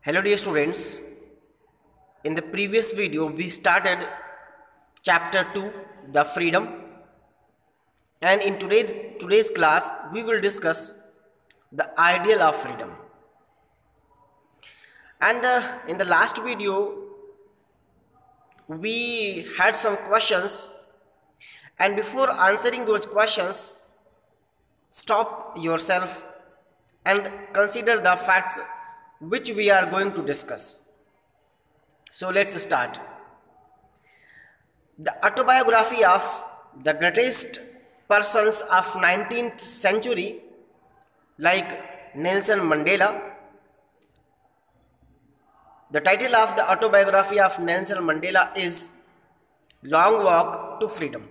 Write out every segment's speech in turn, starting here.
Hello dear students, in the previous video we started chapter 2, the freedom, and in today's class we will discuss the ideal of freedom. And in the last video we had some questions, and before answering those questions stop yourself and consider the facts which we are going to discuss. So let's start. The autobiography of the greatest persons of 19th century like Nelson Mandela. The title of the autobiography of Nelson Mandela is Long Walk to Freedom.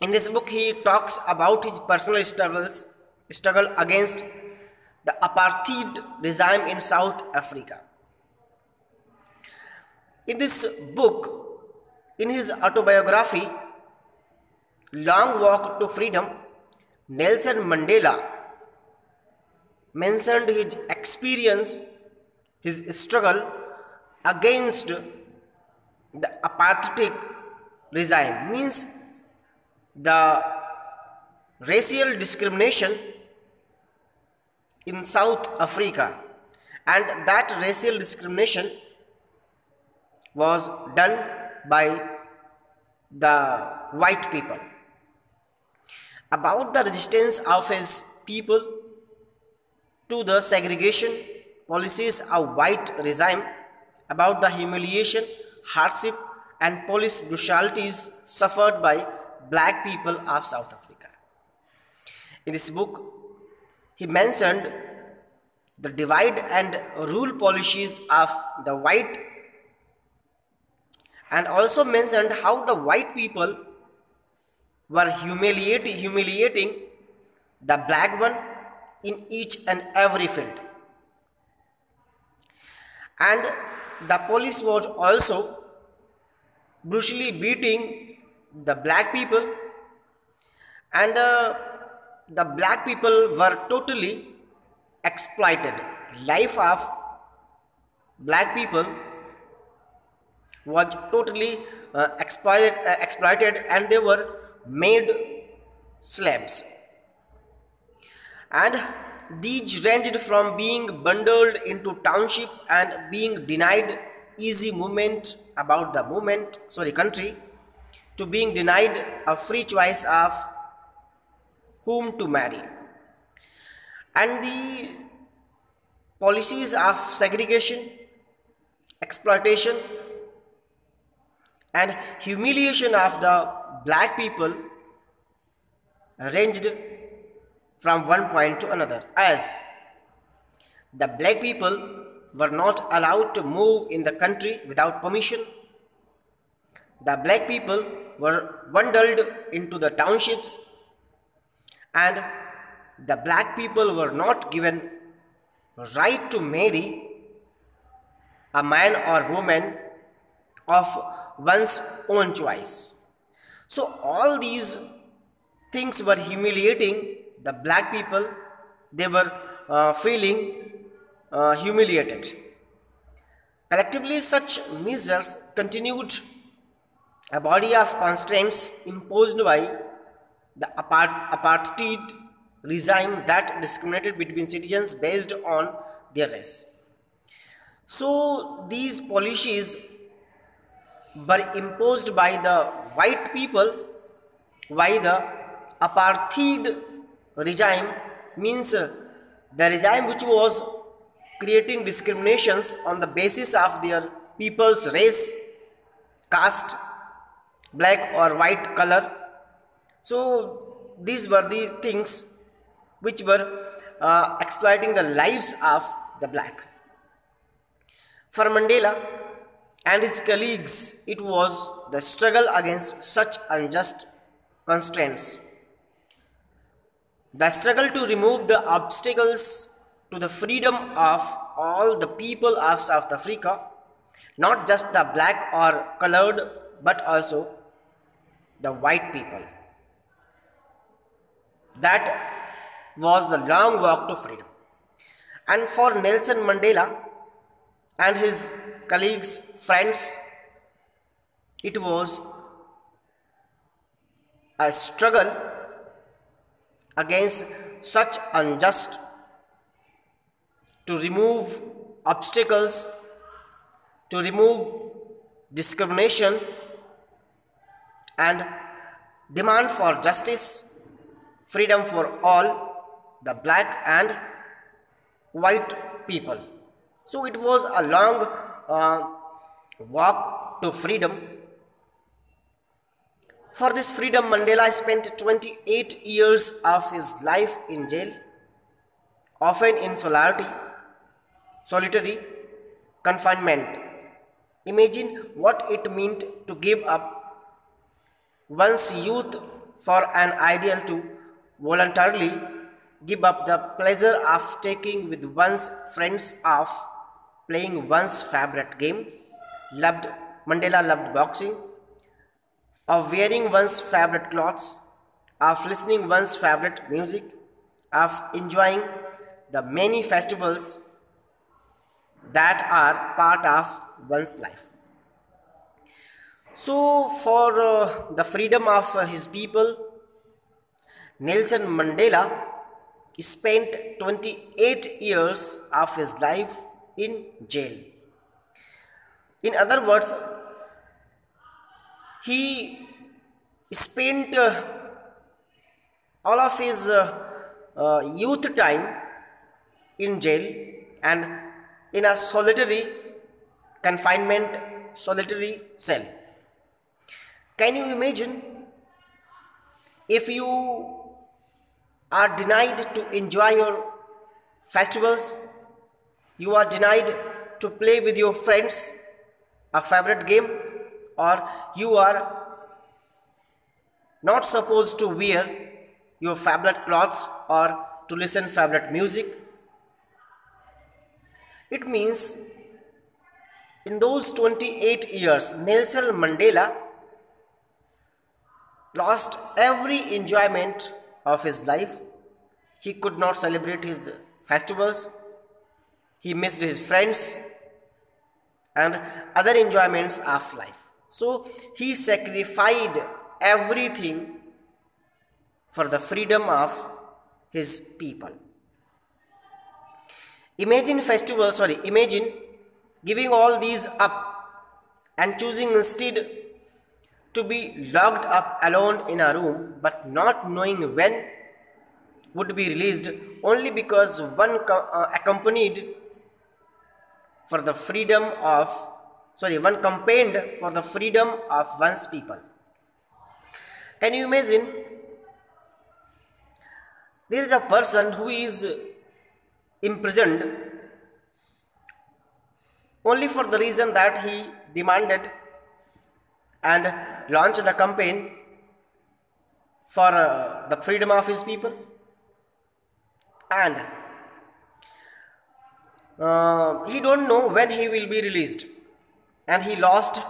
In this book he talks about his personal struggle against the apartheid regime in South Africa. In this book, in his autobiography, Long Walk to Freedom, Nelson Mandela mentioned his experience, his struggle against the apartheid regime, means the racial discrimination in South Africa, and that racial discrimination was done by the white people. About the resistance of his people to the segregation policies of white regime, about the humiliation, hardship and police brutalities suffered by black people of South Africa. In this book he mentioned the divide and rule policies of the white, and also mentioned how the white people were humiliating the black one in each and every field. And the police was also brutally beating the black people, and the black people were totally exploited. Life of black people was totally exploited, and they were made slaves. And these ranged from being bundled into township and being denied easy movement about the country, to being denied a free choice of whom to marry. And the policies of segregation, exploitation and humiliation of the black people ranged from one point to another, as the black people were not allowed to move in the country without permission. The black people were bundled into the townships, and the black people were not given right to marry a man or woman of one's own choice. So all these things were humiliating the black people. They were feeling humiliated. Collectively, such measures continued a body of constraints imposed by the apartheid regime that discriminated between citizens based on their race. So these policies were imposed by the white people, while the apartheid regime, means the regime which was creating discriminations on the basis of their people's race, caste, black or white color. So these were the things which were exploiting the lives of the black. For Mandela and his colleagues, it was the struggle against such unjust constraints, the struggle to remove the obstacles to the freedom of all the people of South Africa, not just the black or colored, but also the white people. That was the long walk to freedom. And for Nelson Mandela and his colleagues, friends, it was a struggle against such unjust, to remove obstacles, to remove discrimination, and demand for justice, freedom for all the black and white people. So it was a long walk to freedom. For this freedom, Mandela spent 28 years of his life in jail, often in solitary confinement. Imagine what it meant to give up one's youth for an ideal, to voluntarily give up the pleasure of taking with one's friends, of playing one's favorite game. Mandela loved boxing, of wearing one's favorite clothes, of listening one's favorite music, of enjoying the many festivals that are part of one's life. So for the freedom of his people, Nelson Mandela spent 28 years of his life in jail. In other words, he spent all of his youth time in jail and in a solitary confinement, solitary cell. Can you imagine if you are denied to enjoy your festivals, you are denied to play with your friends a favorite game, or you are not supposed to wear your favorite clothes or to listen favorite music? It means in those 28 years, Nelson Mandela lost every enjoyment of his life. He could not celebrate his festivals, he missed his friends and other enjoyments of life. So he sacrificed everything for the freedom of his people. Imagine giving all these up and choosing instead to be locked up alone in a room, but not knowing when would be released, only because one campaigned for the freedom of one's people. Can you imagine? There is a person who is imprisoned only for the reason that he demanded and launched a campaign for the freedom of his people, and he don't know when he will be released, and he lost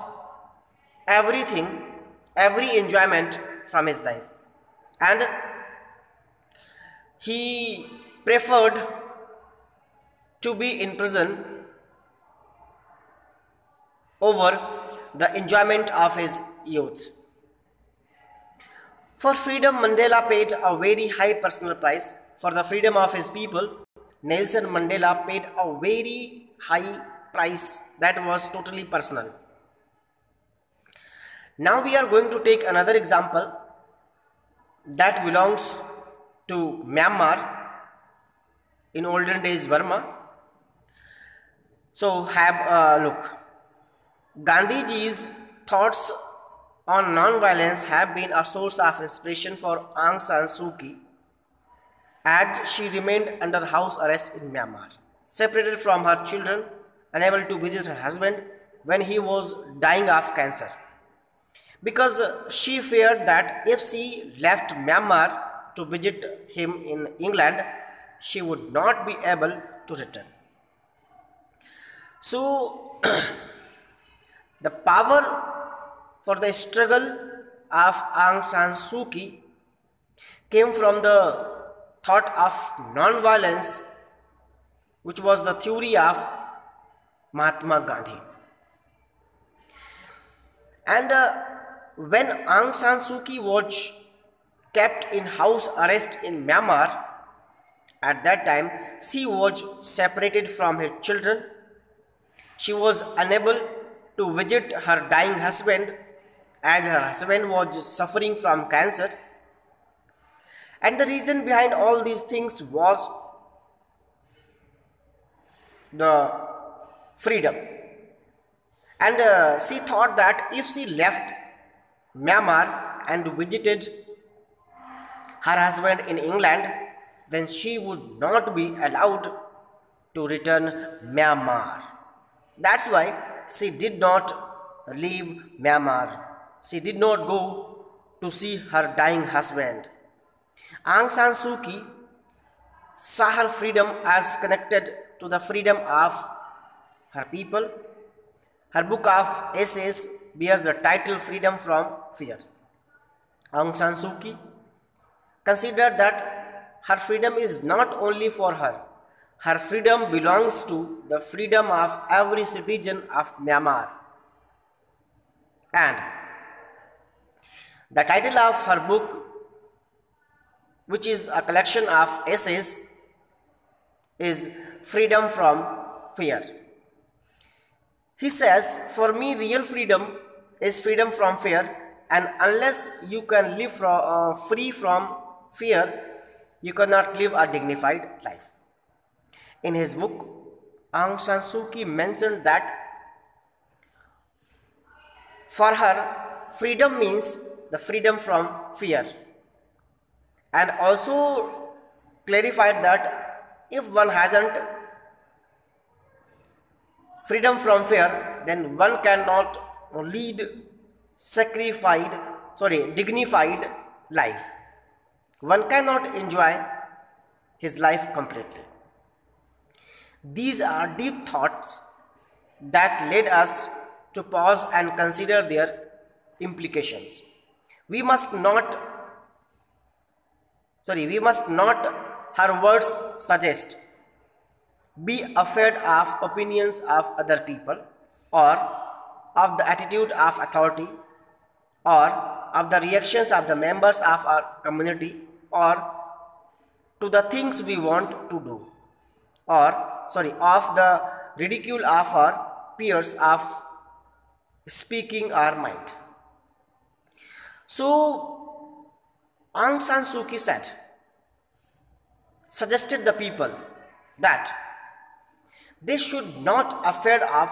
everything, every enjoyment from his life, and he preferred to be in prison over the enjoyment of his youth. For freedom, Mandela paid a very high personal price. For the freedom of his people, Nelson Mandela paid a very high price that was totally personal. Now we are going to take another example that belongs to Myanmar, in olden days Burma. So have a look. Gandhiji's thoughts on non-violence have been a source of inspiration for Aung San Suu Kyi as she remained under house arrest in Myanmar, separated from her children, unable to visit her husband when he was dying of cancer, because she feared that if she left Myanmar to visit him in England, she would not be able to return. So the power for the struggle of Aung San Suu Kyi came from the thought of non-violence, which was the theory of Mahatma Gandhi. And when Aung San Suu Kyi was kept in house arrest in Myanmar, at that time she was separated from her children. She was unable to visit her dying husband as her husband was suffering from cancer. And the reason behind all these things was the freedom. And she thought that if she left Myanmar and visited her husband in England, then she would not be allowed to return Myanmar. That's why she did not leave Myanmar. She did not go to see her dying husband. Aung San Suu Kyi saw her freedom as connected to the freedom of her people. Her book of essays bears the title Freedom from Fear. Aung San Suu Kyi considered that her freedom is not only for her. Her freedom belongs to the freedom of every citizen of Myanmar. And the title of her book, which is a collection of essays, is Freedom from Fear. He says, for me, real freedom is freedom from fear, and unless you can live free from fear, you cannot live a dignified life. In his book, Aung San Suu Kyi mentioned that for her, freedom means the freedom from fear, and also clarified that if one hasn't freedom from fear, then one cannot lead dignified life. One cannot enjoy his life completely. These are deep thoughts that led us to pause and consider their implications. We must not, her words suggest, be afraid of opinions of other people, or of the attitude of authority, or of the reactions of the members of our community, or to the things we want to do, of the ridicule of our peers of speaking our mind. So Aung San Suu Kyi suggested the people that they should not afraid of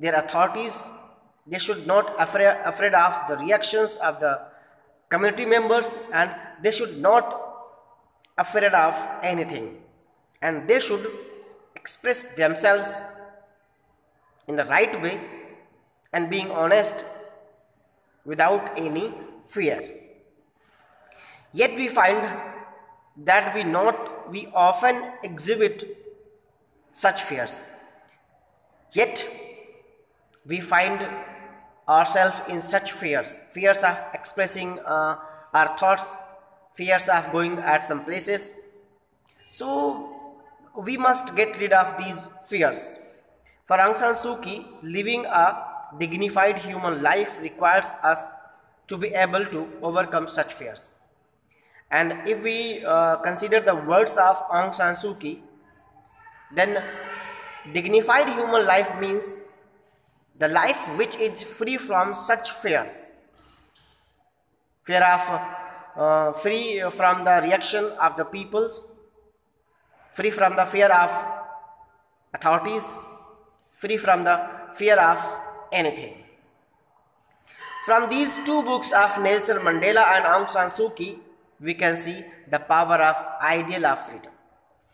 their authorities, they should not afraid of the reactions of the community members, and they should not afraid of anything, and they should express themselves in the right way and being honest without any fear. Yet we find that we often exhibit such fears. Yet we find ourselves in such fears of expressing our thoughts, fears of going at some places. So we must get rid of these fears. For Aung San Suu Kyi, living a dignified human life requires us to be able to overcome such fears. And if we consider the words of Aung San Suu Kyi, then dignified human life means the life which is free from such fears. Free from the reaction of the peoples, free from the fear of authorities, free from the fear of anything. From these two books of Nelson Mandela and Aung San Suu Kyi, we can see the power of ideal of freedom.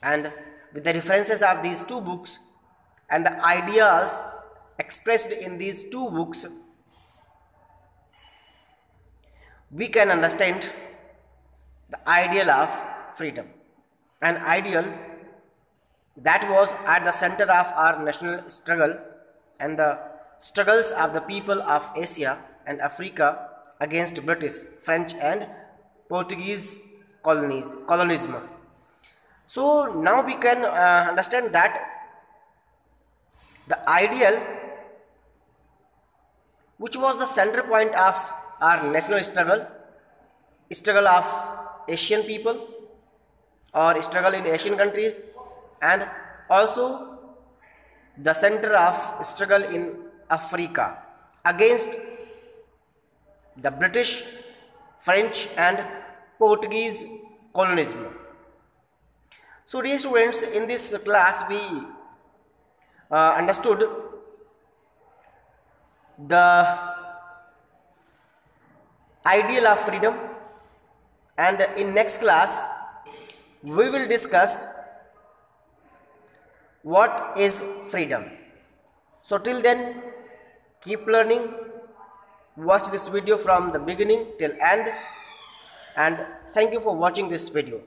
And with the references of these two books and the ideas expressed in these two books, we can understand the ideal of freedom, an ideal that was at the center of our national struggle and the struggles of the people of Asia and Africa against British, French and Portuguese colonialism. So now we can understand that the ideal which was the center point of our national struggle of Asian people or struggle in Asian countries, and also the center of struggle in Africa against the British, French and Portuguese colonialism. So dear students, in this class we understood the ideal of freedom, and in next class we will discuss what is freedom. So till then, keep learning, watch this video from the beginning till end, and thank you for watching this video.